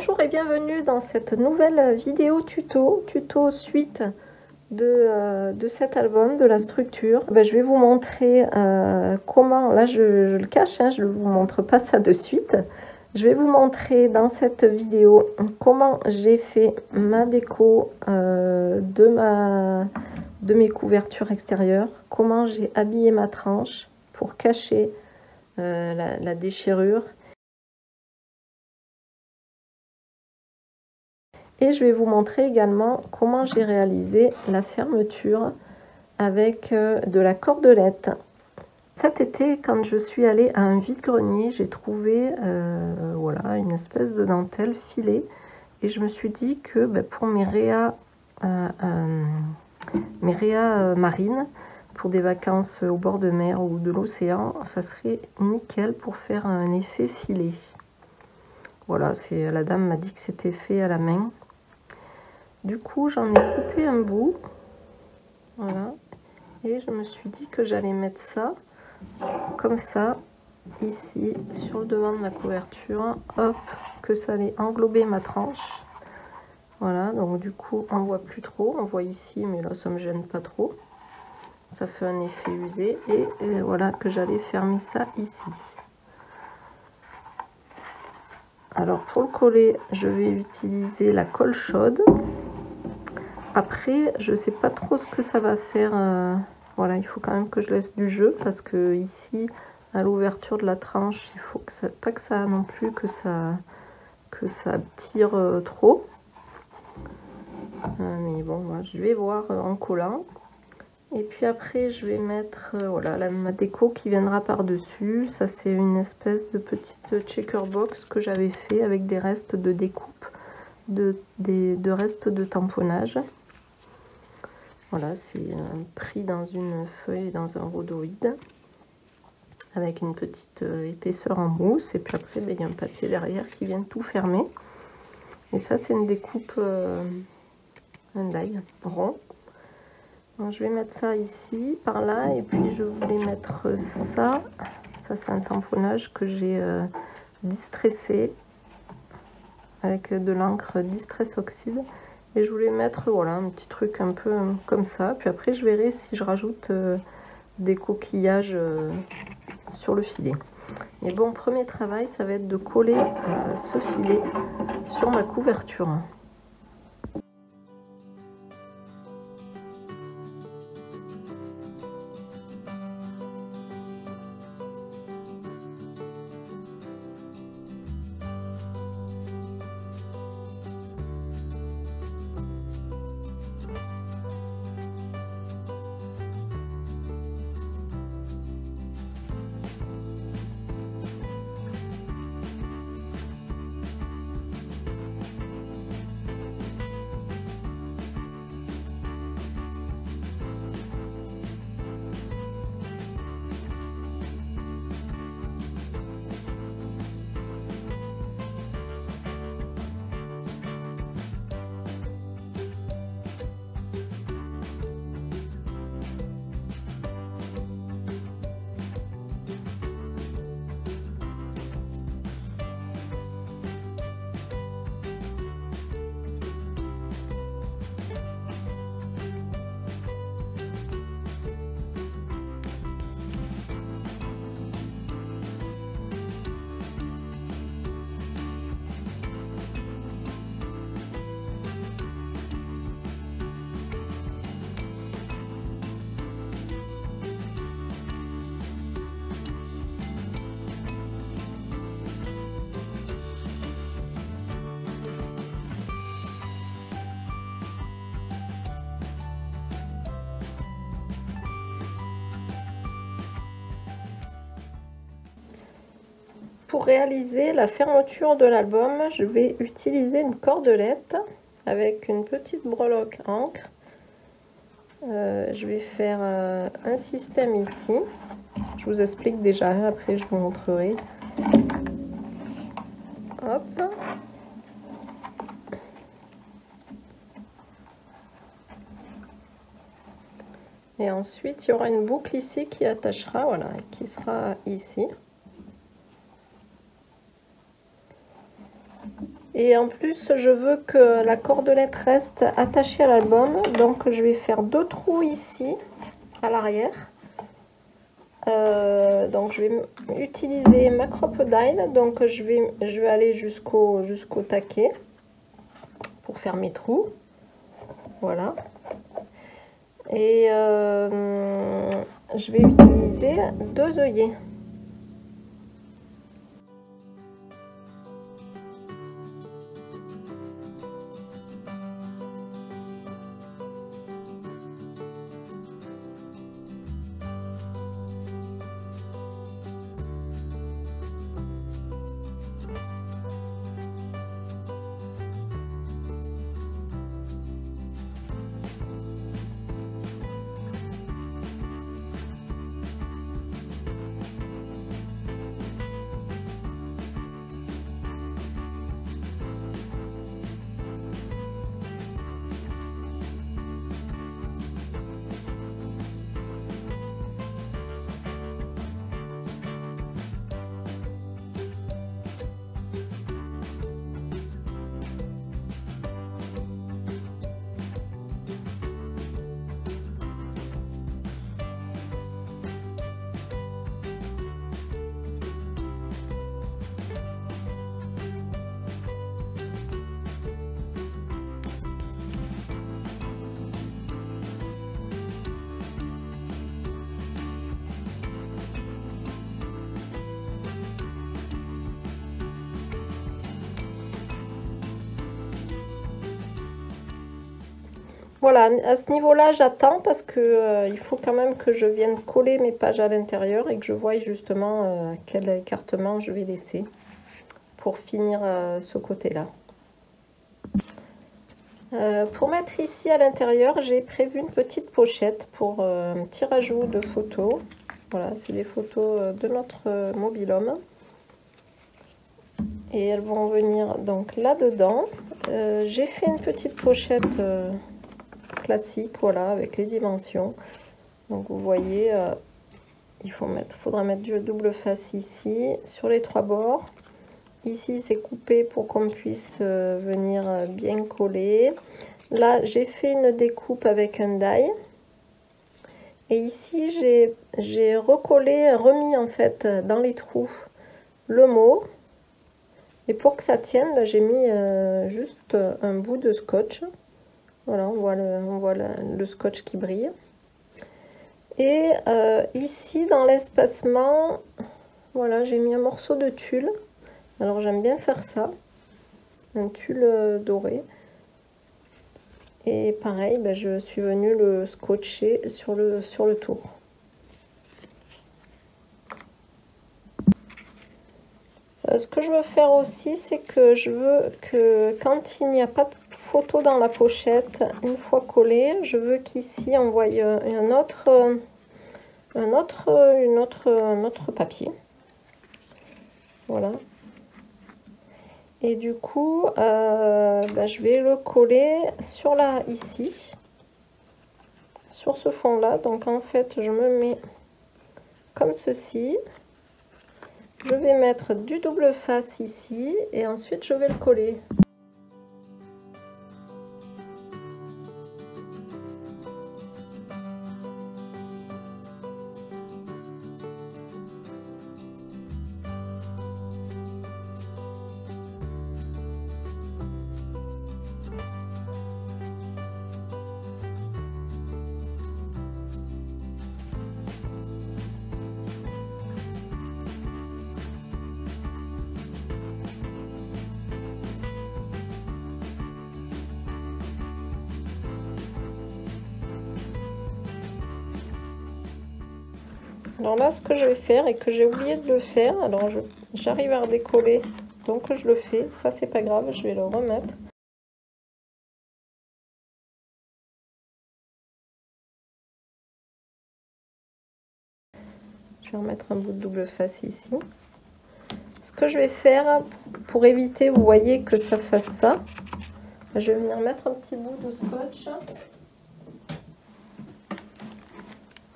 Bonjour et bienvenue dans cette nouvelle vidéo tuto suite de cet album, de la structure. Je vais vous montrer comment, là je le cache, je ne vous montre pas ça de suite. Je vais vous montrer dans cette vidéo comment j'ai fait ma déco de mes couvertures extérieures, comment j'ai habillé ma tranche pour cacher la déchirure. Et je vais vous montrer également comment j'ai réalisé la fermeture avec de la cordelette. Cet été, quand je suis allée à un vide-grenier, j'ai trouvé voilà, une espèce de dentelle filée. Et je me suis dit que pour mes rayas marines, pour des vacances au bord de mer ou de l'océan, ça serait nickel pour faire un effet filet. Voilà, la dame m'a dit que c'était fait à la main. Du coup, j'en ai coupé un bout, voilà, et je me suis dit que j'allais mettre ça, comme ça, ici, sur le devant de ma couverture, hop, que ça allait englober ma tranche. Voilà, donc du coup, on voit plus trop, on voit ici, mais là, ça me gêne pas trop. Ça fait un effet usé, et voilà, que j'allais fermer ça ici. Alors, pour le coller, je vais utiliser la colle chaude. Après, je sais pas trop ce que ça va faire. Voilà, il faut quand même que je laisse du jeu parce que ici, à l'ouverture de la tranche, il faut que ça, pas que ça non plus que ça tire trop. Mais bon, moi, je vais voir en collant. Et puis après, je vais mettre voilà ma déco qui viendra par dessus. Ça, c'est une espèce de petite checker box que j'avais fait avec des restes de découpe, de restes de tamponnage. Voilà, c'est pris dans une feuille, dans un rhodoïde, avec une petite épaisseur en mousse. Et puis après, il y a un papier derrière qui vient tout fermer. Et ça, c'est une découpe, un die rond. Donc, je vais mettre ça ici, par là. Et puis, je voulais mettre ça. Ça, c'est un tamponnage que j'ai distressé avec de l'encre Distress Oxide. Et je voulais mettre voilà un petit truc un peu comme ça. Puis après je verrai si je rajoute des coquillages sur le filet. Mais bon, premier travail, ça va être de coller ce filet sur ma couverture. Pour réaliser la fermeture de l'album, je vais utiliser une cordelette avec une petite breloque encre. Je vais faire un système ici. Je vous explique déjà, après je vous montrerai. Hop. Et ensuite, il y aura une boucle ici qui attachera, voilà, qui sera ici. Et en plus, je veux que la cordelette reste attachée à l'album. Donc, je vais faire 2 trous ici, à l'arrière. Donc, je vais utiliser ma crocodile. Donc, je vais aller jusqu'au taquet pour faire mes trous. Voilà. Et je vais utiliser 2 œillets. Voilà, à ce niveau-là, j'attends parce que il faut quand même que je vienne coller mes pages à l'intérieur et que je voie justement quel écartement je vais laisser pour finir ce côté-là. Pour mettre ici à l'intérieur, j'ai prévu une petite pochette pour un petit rajout de photos. Voilà, c'est des photos de notre mobil-home. Et elles vont venir donc là-dedans. J'ai fait une petite pochette classique, voilà, avec les dimensions. Donc vous voyez, faudra mettre du double face ici, sur les 3 bords. Ici c'est coupé pour qu'on puisse venir bien coller. Là j'ai fait une découpe avec un die. Et ici j'ai remis en fait dans les trous le mot. Et pour que ça tienne, j'ai mis juste un bout de scotch. Voilà, on voit le scotch qui brille. Et ici, dans l'espacement, voilà, j'ai mis un morceau de tulle. Alors, j'aime bien faire ça. Un tulle doré. Et pareil, ben, je suis venue le scotcher sur le tour. Ce que je veux faire aussi, c'est que je veux que quand il n'y a pas de photo dans la pochette, une fois collée, je veux qu'ici on voie un autre papier. Voilà. Et du coup, ben, je vais le coller ici, sur ce fond-là. Donc en fait, je me mets comme ceci. Je vais mettre du double face ici et ensuite je vais le coller. Alors là, ce que je vais faire et que j'ai oublié de le faire, alors j'arrive à redécoller, donc je le fais. Ça, c'est pas grave, je vais le remettre. Je vais remettre un bout de double face ici. Ce que je vais faire pour éviter, vous voyez, que ça fasse ça, je vais venir mettre un petit bout de scotch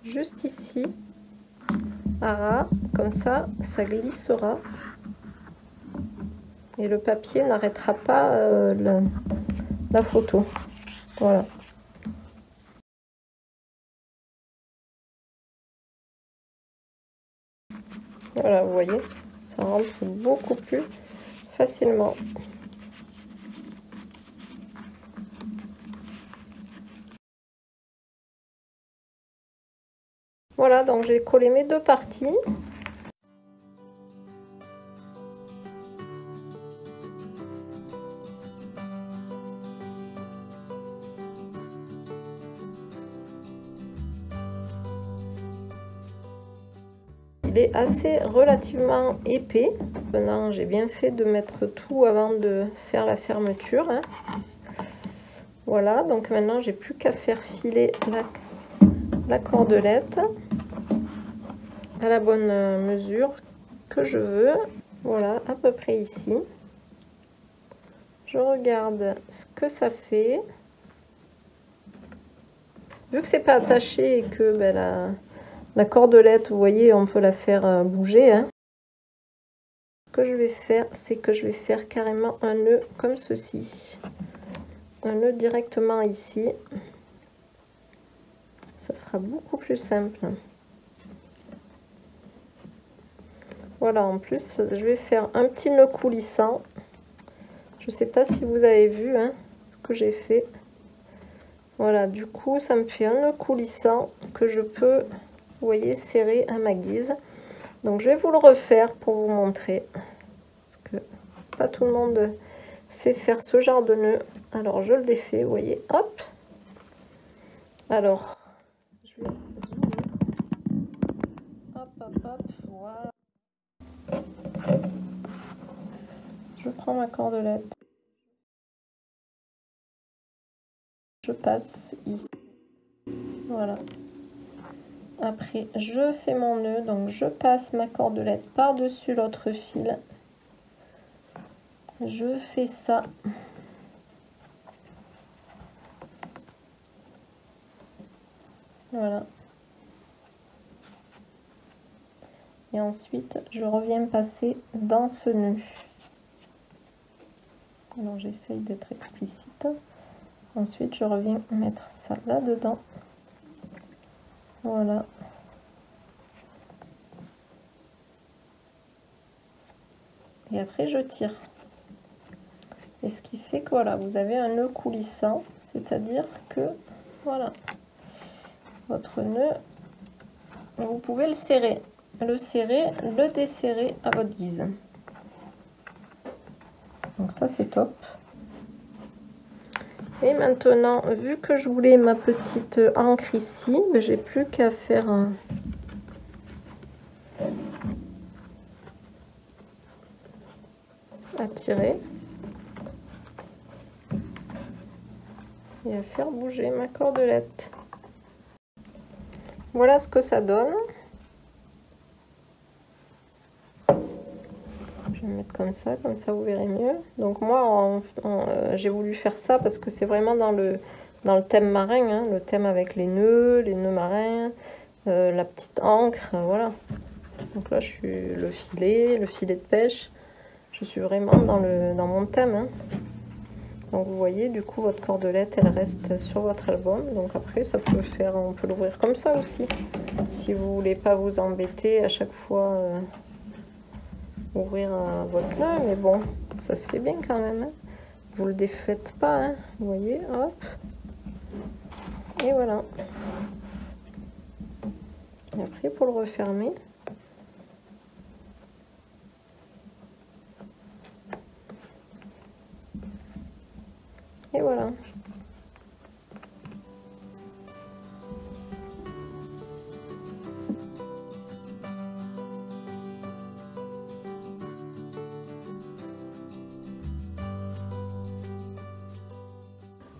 juste ici. Comme ça, ça glissera. et le papier n'arrêtera pas la photo. Voilà. Voilà, vous voyez, ça rentre beaucoup plus facilement. Voilà, donc j'ai collé mes deux parties. Il est assez relativement épais. Maintenant, j'ai bien fait de mettre tout avant de faire la fermeture. Hein. Voilà, donc maintenant, j'ai plus qu'à faire filer la cordelette à la bonne mesure que je veux. Voilà, à peu près ici. Je regarde ce que ça fait. Vu que c'est pas attaché et que ben, la cordelette, vous voyez, on peut la faire bouger. Hein. Ce que je vais faire, c'est que je vais faire carrément un nœud comme ceci. Un nœud directement ici. Ça sera beaucoup plus simple. Voilà, en plus, je vais faire un petit nœud coulissant. Je ne sais pas si vous avez vu hein, ce que j'ai fait. Voilà, du coup, ça me fait un nœud coulissant que je peux, vous voyez, serrer à ma guise. Donc, je vais vous le refaire pour vous montrer. Parce que pas tout le monde sait faire ce genre de nœud. Alors, je le défais, vous voyez, hop. Alors, je vais zoomer. Hop, hop, hop, voilà. Je prends ma cordelette. Je passe ici. Voilà. Après, je fais mon nœud, donc je passe ma cordelette par-dessus l'autre fil. Je fais ça. Voilà. Et ensuite, je reviens passer dans ce nœud. Alors, j'essaye d'être explicite. Ensuite, je reviens mettre ça là-dedans. Voilà. Et après, je tire. Et ce qui fait que, voilà, vous avez un nœud coulissant. C'est-à-dire que, voilà, votre nœud, vous pouvez le serrer. Le desserrer à votre guise. Donc ça, c'est top. Et maintenant, vu que je voulais ma petite encre ici, ben, j'ai plus qu'à faire à tirer et à faire bouger ma cordelette. Voilà ce que ça donne. Je vais mettre comme ça vous verrez mieux. Donc moi, j'ai voulu faire ça parce que c'est vraiment dans le thème marin, hein, le thème avec les nœuds marins, la petite encre, voilà. Donc là, je suis le filet de pêche. Je suis vraiment dans mon thème. Hein. Donc vous voyez, du coup, votre cordelette, elle reste sur votre album. Donc après, ça peut faire, on peut l'ouvrir comme ça aussi. Si vous voulez pas vous embêter à chaque fois ouvrir votre nœud, mais bon, ça se fait bien quand même. Hein. Vous le défaites pas, hein. Vous voyez, hop. Et voilà. Et après, pour le refermer, et voilà.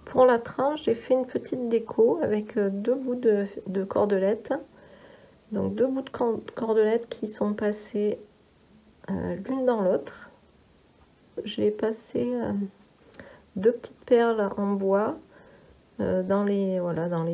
Pour la tranche, j'ai fait une petite déco avec deux bouts de cordelette. Donc deux bouts de cordelette qui sont passés l'une dans l'autre. J'ai passé deux petites perles en bois dans les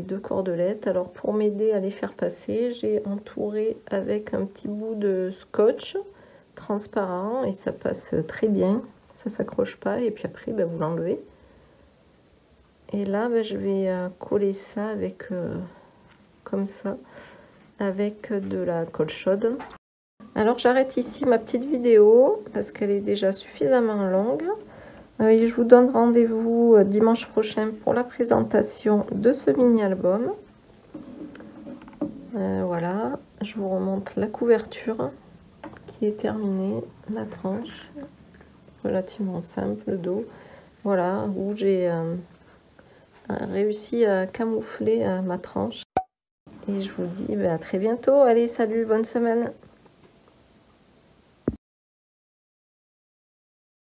deux cordelettes. Alors pour m'aider à les faire passer, j'ai entouré avec un petit bout de scotch transparent et ça passe très bien. ça s'accroche pas. Et puis après, vous l'enlevez. Et là, je vais coller ça avec, comme ça, avec de la colle chaude. Alors j'arrête ici ma petite vidéo parce qu'elle est déjà suffisamment longue. Je vous donne rendez-vous dimanche prochain pour la présentation de ce mini-album. Voilà, je vous remontre la couverture qui est terminée, la tranche, relativement simple, le dos. Voilà, où j'ai réussi à camoufler ma tranche. Et je vous dis à très bientôt. Allez, salut, bonne semaine!